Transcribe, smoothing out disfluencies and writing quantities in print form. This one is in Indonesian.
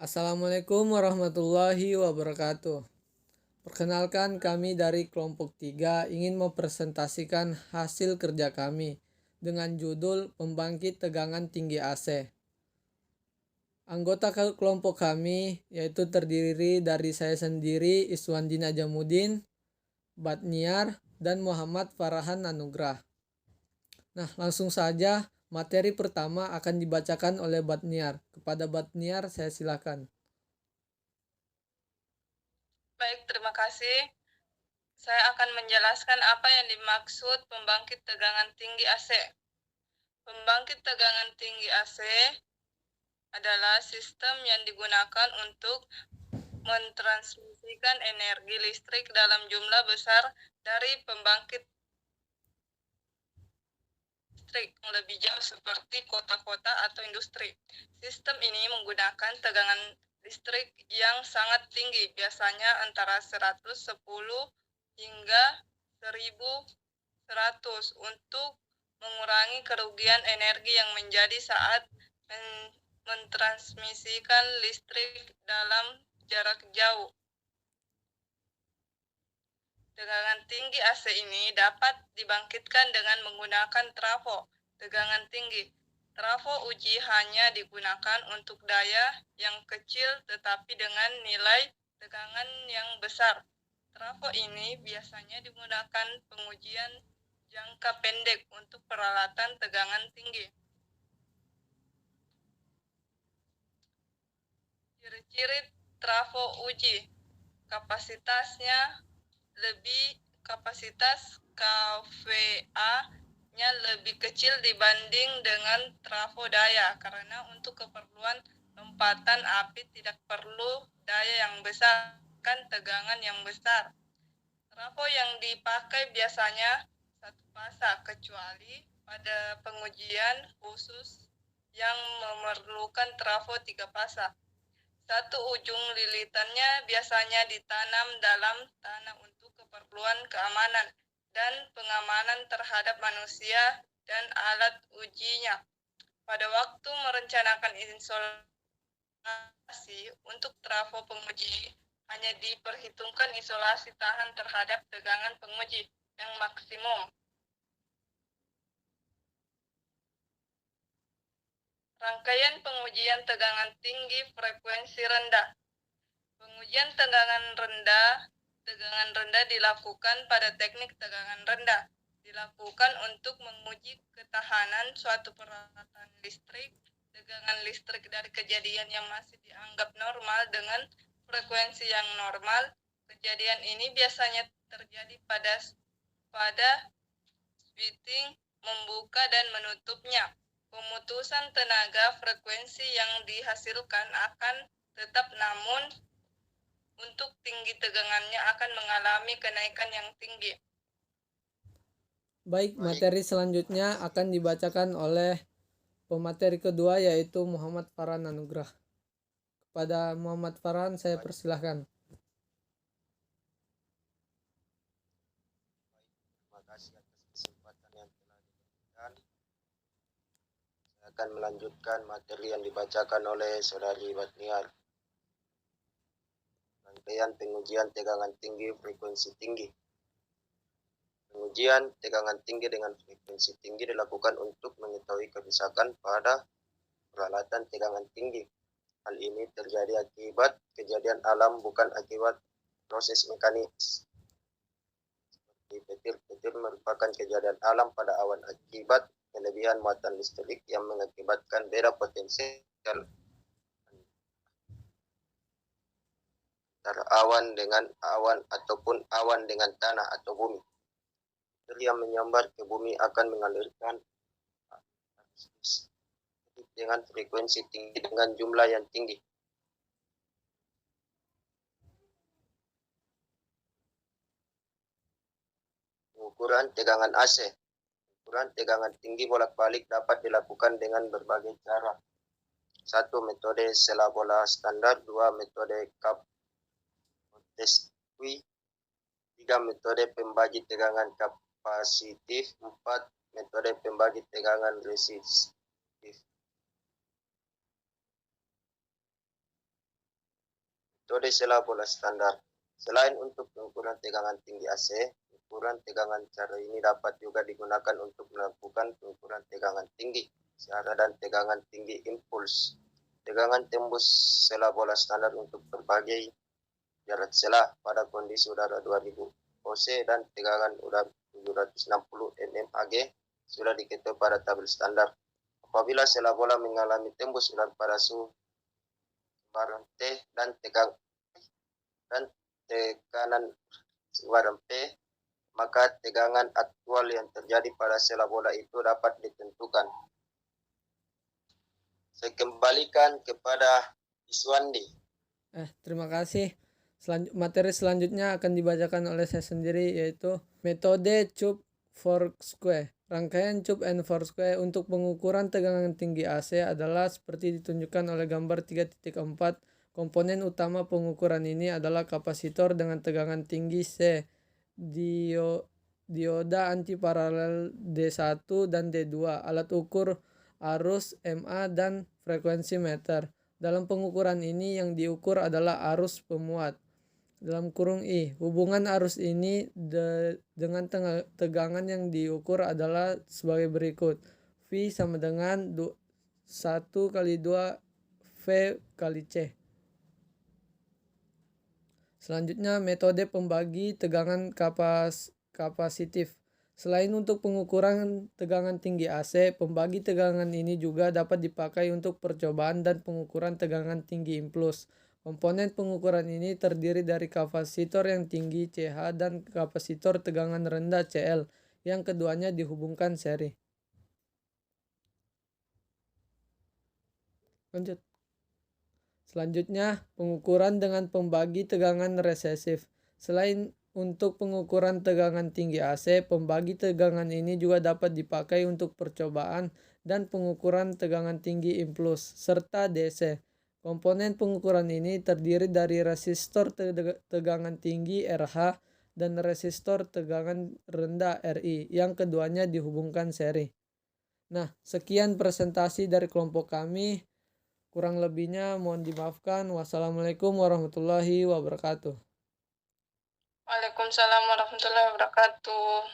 Assalamualaikum warahmatullahi wabarakatuh. Perkenalkan, kami dari kelompok 3 ingin mempresentasikan hasil kerja kami dengan judul Pembangkit Tegangan Tinggi AC. Anggota kelompok kami yaitu terdiri dari saya sendiri, Iswandi Najamudin, Batniar, dan Muhammad Farahan Anugrah. Nah, langsung saja materi pertama akan dibacakan oleh Batniar. Kepada Batniar saya silakan. Baik, terima kasih. Saya akan menjelaskan apa yang dimaksud pembangkit tegangan tinggi AC. Pembangkit tegangan tinggi AC adalah sistem yang digunakan untuk mentransmisikan energi listrik dalam jumlah besar dari pembangkit listrik yang lebih jauh seperti kota-kota atau industri. Sistem ini menggunakan tegangan listrik yang sangat tinggi, biasanya antara 110 hingga 1100 untuk mengurangi kerugian energi yang menjadi saat mentransmisikan listrik dalam jarak jauh. Tegangan tinggi AC ini dapat dibangkitkan dengan menggunakan trafo tegangan tinggi. Trafo uji hanya digunakan untuk daya yang kecil tetapi dengan nilai tegangan yang besar. Trafo ini biasanya digunakan pengujian jangka pendek untuk peralatan tegangan tinggi. Ciri-ciri trafo uji: kapasitas KVA-nya lebih kecil dibanding dengan trafo daya karena untuk keperluan lompatan api tidak perlu daya yang besar, kan tegangan yang besar. Trafo yang dipakai biasanya satu fasa, kecuali pada pengujian khusus yang memerlukan trafo 3 fasa. Satu ujung lilitannya biasanya ditanam dalam tanah untuk keperluan keamanan dan pengamanan terhadap manusia dan alat ujinya. Pada waktu merencanakan isolasi untuk trafo penguji, hanya diperhitungkan isolasi tahan terhadap tegangan penguji yang maksimum. Rangkaian pengujian tegangan tinggi frekuensi rendah. Pengujian tegangan rendah dilakukan pada teknik tegangan rendah. Dilakukan untuk menguji ketahanan suatu peralatan listrik, tegangan listrik dari kejadian yang masih dianggap normal dengan frekuensi yang normal. Kejadian ini biasanya terjadi pada switching membuka dan menutupnya. Pemutusan tenaga frekuensi yang dihasilkan akan tetap, namun untuk tinggi tegangannya akan mengalami kenaikan yang tinggi. Baik, materi selanjutnya akan dibacakan oleh pemateri kedua yaitu Muhammad Farhan Anugrah. Kepada Muhammad Farhan saya persilahkan. Terima kasih atas kesempatan yang telah diberikan. Saya akan melanjutkan materi yang dibacakan oleh Saudari Batniar. Rangkaian pengujian tegangan tinggi frekuensi tinggi. Pengujian tegangan tinggi dengan frekuensi tinggi dilakukan untuk mengetahui kerusakan pada peralatan tegangan tinggi. Hal ini terjadi akibat kejadian alam, bukan akibat proses mekanis. Seperti petir merupakan kejadian alam pada awan akibat kelebihan muatan listrik yang mengakibatkan beda potensial antara awan dengan awan ataupun awan dengan tanah atau bumi. Petir yang menyambar ke bumi akan mengalirkan dengan frekuensi tinggi dengan jumlah yang tinggi. Pengukuran tegangan AC. Pengukuran tegangan tinggi bolak-balik dapat dilakukan dengan berbagai cara. 1. Metode sela bola standar. 2. Metode cup test. 3. Metode pembagi tegangan kapasitif. 4. Metode pembagi tegangan resistif. Metode sela bola standar. Selain untuk pengukuran tegangan tinggi AC, ukuran tegangan cara ini dapat juga digunakan untuk melakukan pengukuran tegangan tinggi secara dan tegangan tinggi impuls. Tegangan tembus sela bola standar untuk berbagai jarak sela pada kondisi udara 2000 OC dan tegangan udara 760 mmHg sudah diketahui pada tabel standar. Apabila sela bola mengalami tembus udara pada suhu barang T dan tekanan barang P, maka tegangan aktual yang terjadi pada sela bola itu dapat ditentukan. Saya kembalikan kepada Iswandi. Terima kasih. Materi selanjutnya akan dibacakan oleh saya sendiri, yaitu metode Chub Foursquare. Rangkaian Chub and Foursquare untuk pengukuran tegangan tinggi AC adalah seperti ditunjukkan oleh gambar 3.4. Komponen utama pengukuran ini adalah kapasitor dengan tegangan tinggi C, dioda antiparalel D1 dan D2, alat ukur arus MA, dan frekuensi meter. Dalam pengukuran ini yang diukur adalah arus pemuat dalam kurung I. Hubungan arus ini dengan tegangan yang diukur adalah sebagai berikut. V sama dengan 1 kali 2 V kali C. Selanjutnya metode pembagi tegangan kapasitif. Selain untuk pengukuran tegangan tinggi AC, pembagi tegangan ini juga dapat dipakai untuk percobaan dan pengukuran tegangan tinggi impuls. Komponen pengukuran ini terdiri dari kapasitor yang tinggi CH dan kapasitor tegangan rendah CL, yang keduanya dihubungkan seri. Lanjut. Selanjutnya, pengukuran dengan pembagi tegangan resesif. Selain untuk pengukuran tegangan tinggi AC, pembagi tegangan ini juga dapat dipakai untuk percobaan dan pengukuran tegangan tinggi impuls serta DC. Komponen pengukuran ini terdiri dari resistor tegangan tinggi RH dan resistor tegangan rendah RI, yang keduanya dihubungkan seri. Nah, sekian presentasi dari kelompok kami. Kurang lebihnya mohon dimaafkan. Wassalamualaikum warahmatullahi wabarakatuh. Waalaikumsalam warahmatullahi wabarakatuh.